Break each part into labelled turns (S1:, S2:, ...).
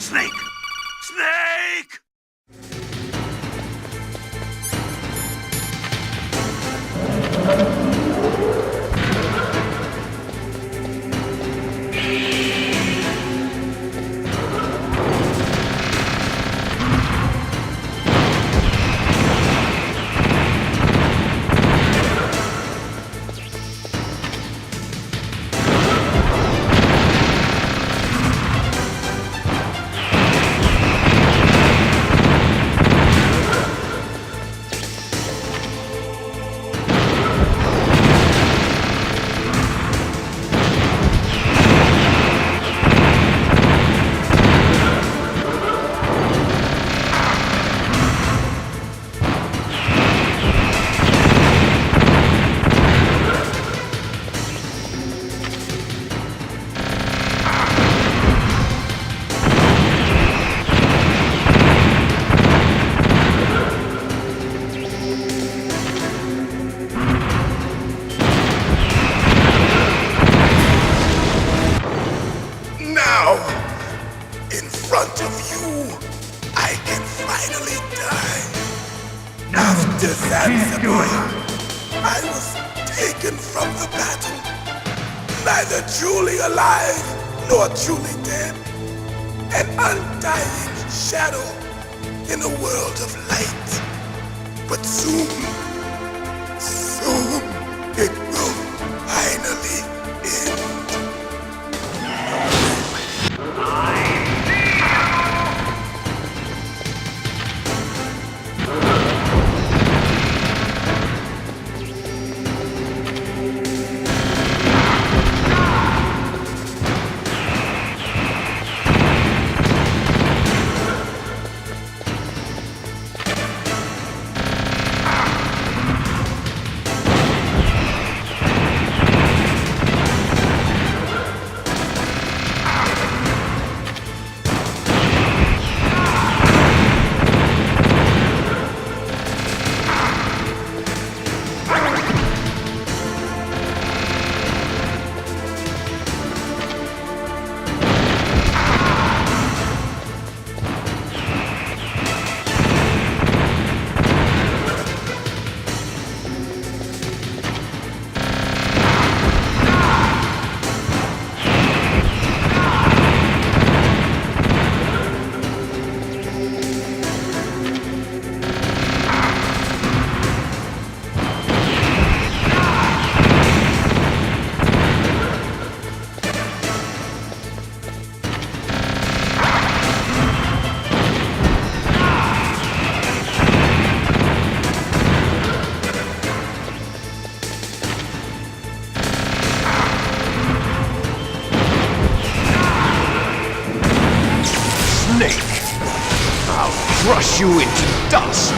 S1: Snake! Snake!
S2: I was taken from the battle, neither truly alive nor truly dead, an undying shadow in a world of light. But soon it will finally end.
S3: Crush you into dust!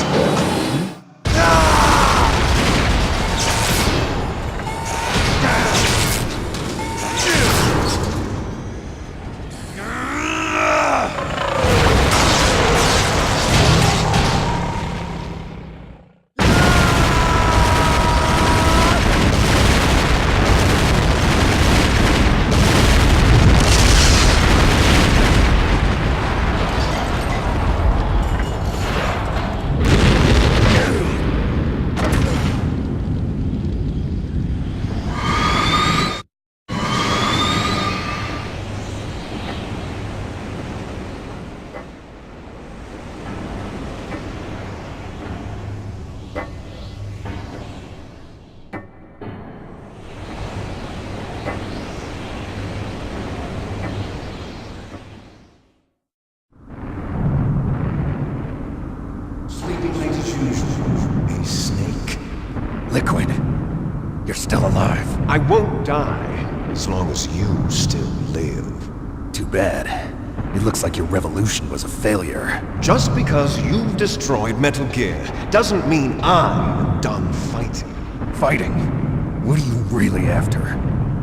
S4: A snake. Liquid. You're still alive.
S3: I won't die as long as you still live.
S4: Too bad. It looks like your revolution was a failure.
S3: Just because you've destroyed Metal Gear doesn't mean I'm done fighting.
S4: Fighting? What are you really after?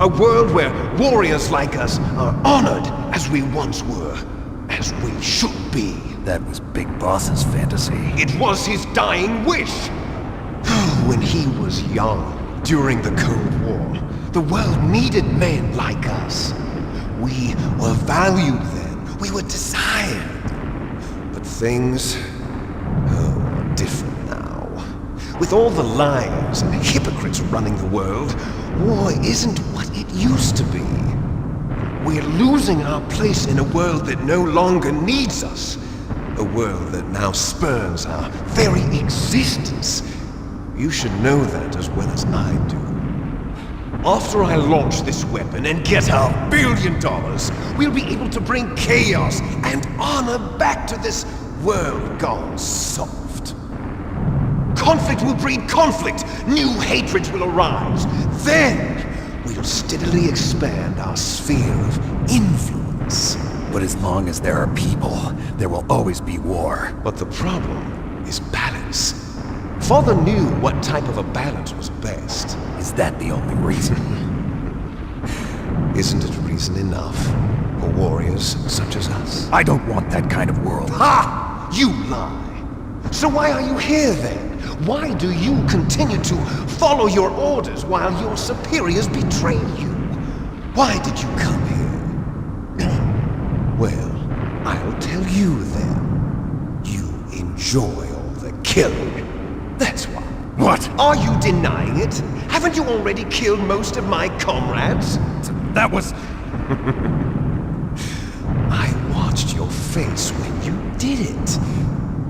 S3: A world where warriors like us are honored as we once were, as we should be.
S4: That was Big Boss's fantasy.
S3: It was his dying wish. When he was young, during the Cold War, the world needed men like us. We were valued then. We were desired. But things are different now. With all the liars and hypocrites running the world, war isn't what it used to be. We're losing our place in a world that no longer needs us. A world that now spurns our very existence. You should know that as well as I do. After I launch this weapon and get our $1 billion, we'll be able to bring chaos and honor back to this world gone soft. Conflict will breed conflict. New hatreds will arise. Then, we'll steadily expand our sphere of influence.
S4: But as long as there are people, there will always be war.
S3: But the problem is balance. Father knew what type of a balance was best.
S4: Is that the only reason?
S3: Isn't it reason enough for warriors such as us?
S4: I don't want that kind of world.
S3: Ha! You lie! So why are you here then? Why do you continue to follow your orders while your superiors betray you? Why did you come here? Well, I'll tell you then. You enjoy all the killing. That's why.
S4: What?
S3: Are you denying it? Haven't you already killed most of my comrades?
S4: That was...
S3: I watched your face when you did it.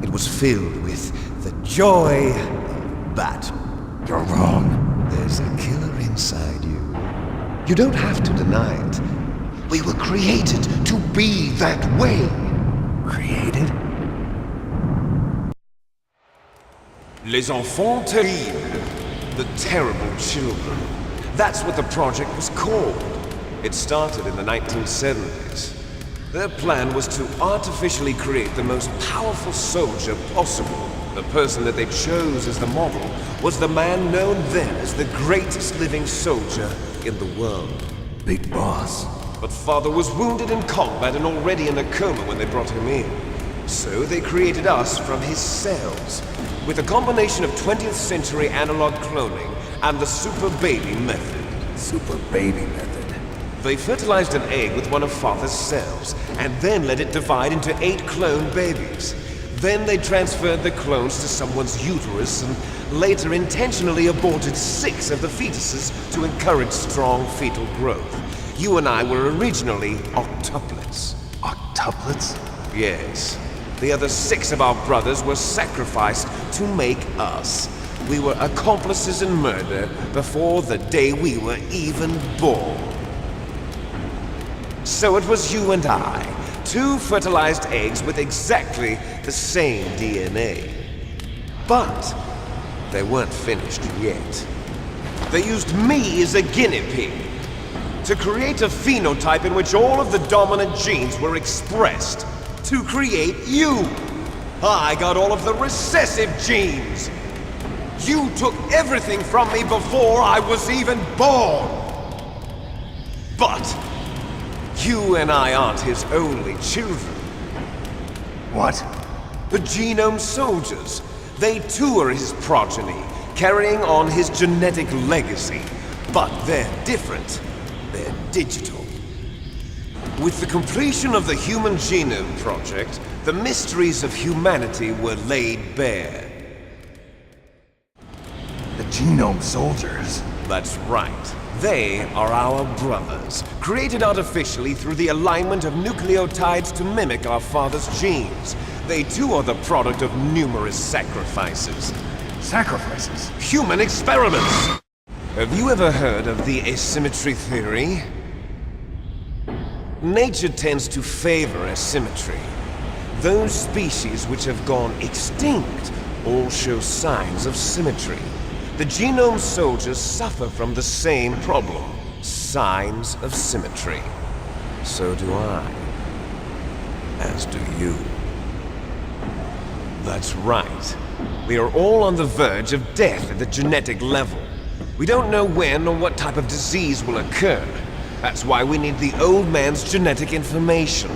S3: It was filled with the joy of battle.
S4: You're wrong.
S3: There's a killer inside you. You don't have to deny it. We were created to be that way.
S4: Created?
S3: Les enfants terribles. The terrible children. That's what the project was called. It started in the 1970s. Their plan was to artificially create the most powerful soldier possible. The person that they chose as the model was the man known then as the greatest living soldier in the world.
S4: Big Boss.
S3: But Father was wounded in combat and already in a coma when they brought him in. So they created us from his cells, with a combination of 20th century analog cloning and the super baby method.
S4: Super baby method.
S3: They fertilized an egg with one of Father's cells, and then let it divide into 8 clone babies. Then they transferred the clones to someone's uterus and later intentionally aborted 6 of the fetuses to encourage strong fetal growth. You and I were originally octuplets.
S4: Octuplets?
S3: Yes. The other 6 of our brothers were sacrificed to make us. We were accomplices in murder before the day we were even born. So it was you and I, 2 fertilized eggs with exactly the same DNA. But they weren't finished yet. They used me as a guinea pig to create a phenotype in which all of the dominant genes were expressed to create you. I got all of the recessive genes. You took everything from me before I was even born. But you and I aren't his only children.
S4: What?
S3: The genome soldiers. They too are his progeny, carrying on his genetic legacy. But they're different. They're digital. With the completion of the Human Genome Project, the mysteries of humanity were laid bare.
S4: The genome soldiers?
S3: That's right. They are our brothers, created artificially through the alignment of nucleotides to mimic our father's genes. They too are the product of numerous sacrifices.
S4: Sacrifices?
S3: Human experiments! Have you ever heard of the asymmetry theory? Nature tends to favor asymmetry. Those species which have gone extinct all show signs of symmetry. The genome soldiers suffer from the same problem, signs of symmetry. So do I. As do you. That's right. We are all on the verge of death at the genetic level. We don't know when or what type of disease will occur. That's why we need the old man's genetic information.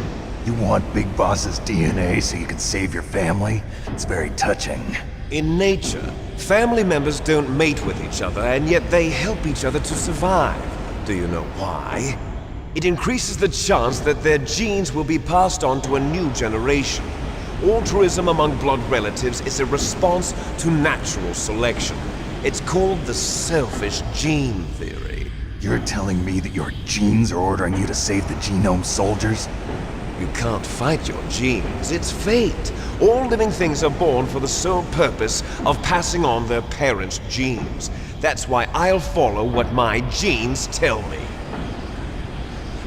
S4: You want Big Boss's DNA so you can save your family? It's very touching.
S3: In nature, family members don't mate with each other, and yet they help each other to survive. Do you know why? It increases the chance that their genes will be passed on to a new generation. Altruism among blood relatives is a response to natural selection. It's called the selfish gene theory.
S4: You're telling me that your genes are ordering you to save the genome soldiers?
S3: You can't fight your genes. It's fate. All living things are born for the sole purpose of passing on their parents' genes. That's why I'll follow what my genes tell me.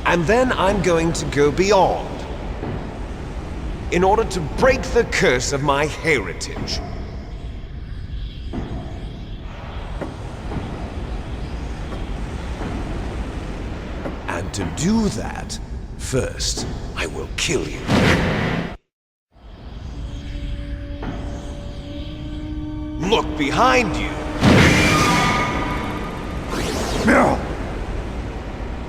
S3: And then I'm going to go beyond, in order to break the curse of my heritage. And to do that, first, I will kill you. Look behind you!
S4: Meryl!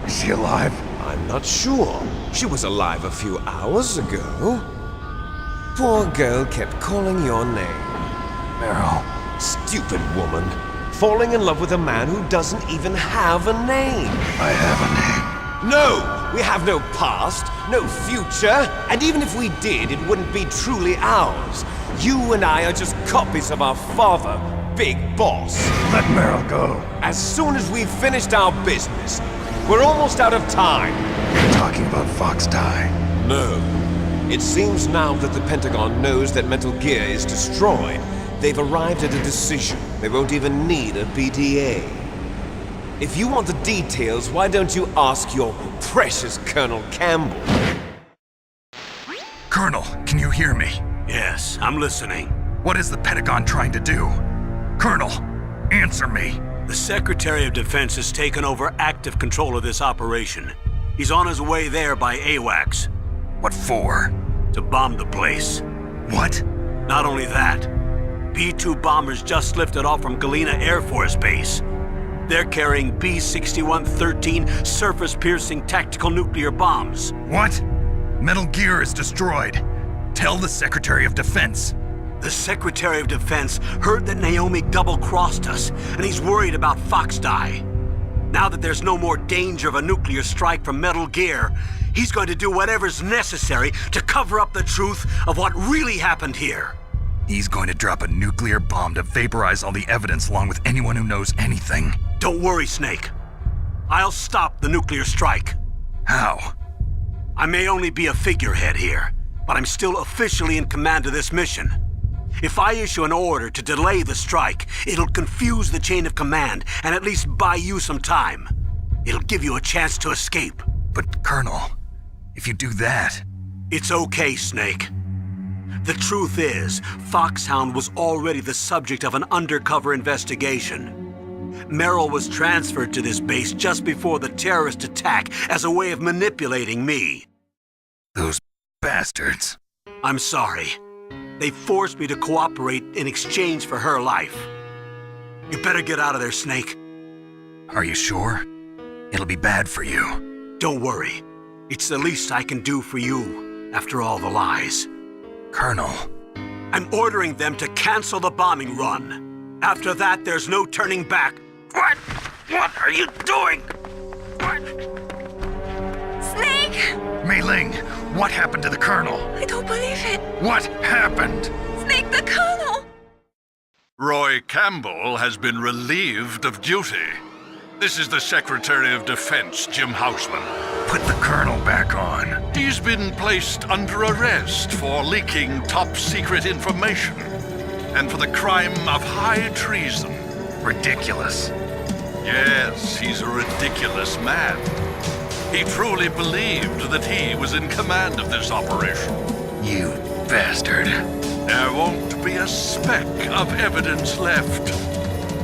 S4: Is she alive?
S3: I'm not sure. She was alive a few hours ago. Poor girl kept calling your name.
S4: Meryl.
S3: Stupid woman. Falling in love with a man who doesn't even have a name.
S4: I have a name.
S3: No! We have no past, no future, and even if we did, it wouldn't be truly ours. You and I are just copies of our father, Big Boss.
S4: Let Meryl go.
S3: As soon as we've finished our business, we're almost out of time.
S4: You're talking about Fox Die.
S3: No. It seems now that the Pentagon knows that Metal Gear is destroyed. They've arrived at a decision. They won't even need a BDA. If you want the details, why don't you ask your precious Colonel Campbell?
S5: Colonel, can you hear me?
S1: Yes, I'm listening.
S5: What is the Pentagon trying to do? Colonel, answer me.
S1: The Secretary of Defense has taken over active control of this operation. He's on his way there by AWACS.
S5: What for?
S1: To bomb the place.
S5: What?
S1: Not only that, B-2 bombers just lifted off from Galena Air Force Base. They're carrying B-6113 surface-piercing tactical nuclear bombs.
S5: What? Metal Gear is destroyed. Tell the Secretary of Defense.
S1: The Secretary of Defense heard that Naomi double-crossed us, and he's worried about Fox Die. Now that there's no more danger of a nuclear strike from Metal Gear, he's going to do whatever's necessary to cover up the truth of what really happened here.
S5: He's going to drop a nuclear bomb to vaporize all the evidence along with anyone who knows anything.
S1: Don't worry, Snake. I'll stop the nuclear strike.
S5: How?
S1: I may only be a figurehead here, but I'm still officially in command of this mission. If I issue an order to delay the strike, it'll confuse the chain of command and at least buy you some time. It'll give you a chance to escape.
S5: But, Colonel, if you do that...
S1: It's okay, Snake. The truth is, Foxhound was already the subject of an undercover investigation. Meryl was transferred to this base just before the terrorist attack as a way of manipulating me.
S5: Those bastards.
S1: I'm sorry. They forced me to cooperate in exchange for her life. You better get out of there, Snake.
S5: Are you sure? It'll be bad for you.
S1: Don't worry. It's the least I can do for you, after all the lies.
S5: Colonel.
S1: I'm ordering them to cancel the bombing run. After that, there's no turning back. What? What are you doing? What?
S6: Snake!
S5: Mei Ling, what happened to the Colonel?
S6: I don't believe it.
S5: What happened?
S6: Snake, the Colonel!
S7: Roy Campbell has been relieved of duty. This is the Secretary of Defense, Jim Houseman.
S5: Put the Colonel back on.
S7: He's been placed under arrest for leaking top-secret information and for the crime of high treason.
S5: Ridiculous.
S7: Yes, he's a ridiculous man. He truly believed that he was in command of this operation.
S5: You bastard.
S7: There won't be a speck of evidence left.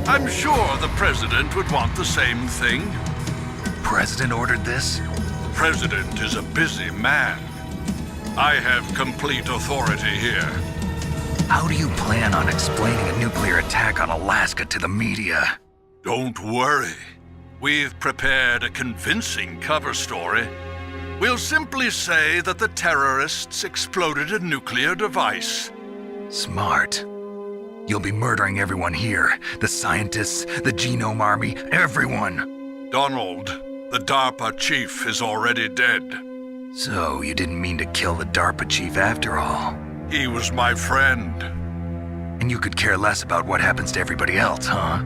S7: I'm sure the President would want the same thing.
S5: President ordered this?
S7: President is a busy man. I have complete authority here.
S5: How do you plan on explaining a nuclear attack on Alaska to the media?
S7: Don't worry. We've prepared a convincing cover story. We'll simply say that the terrorists exploded a nuclear device.
S5: Smart. You'll be murdering everyone here. The scientists, the genome army, everyone.
S7: Donald, The DARPA chief is already dead.
S5: So, you didn't mean to kill the DARPA chief after all.
S7: He was my friend.
S5: And you could care less about what happens to everybody else, huh?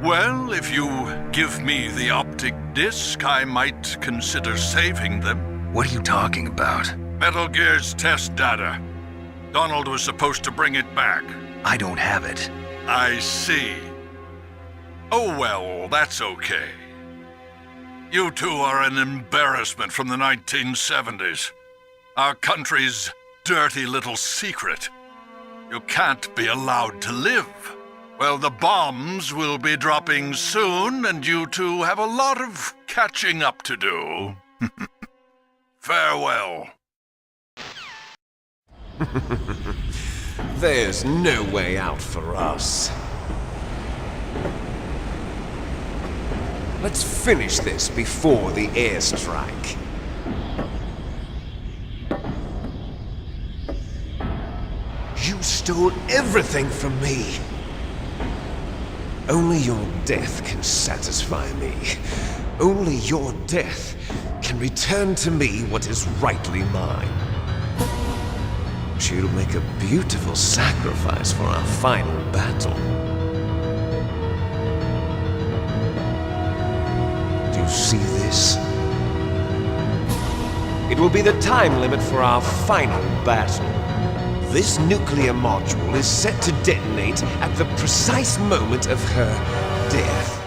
S7: Well, if you give me the optic disc, I might consider saving them.
S5: What are you talking about?
S7: Metal Gear's test data. Donald was supposed to bring it back.
S5: I don't have it.
S7: I see. Oh well, that's okay. You two are an embarrassment from the 1970s. Our country's dirty little secret. You can't be allowed to live. Well, the bombs will be dropping soon, and you two have a lot of catching up to do. Farewell.
S3: There's no way out for us. Let's finish this before the airstrike. You stole everything from me. Only your death can satisfy me. Only your death can return to me what is rightly mine. She'll make a beautiful sacrifice for our final battle. Do you see this? It will be the time limit for our final battle. This nuclear module is set to detonate at the precise moment of her death.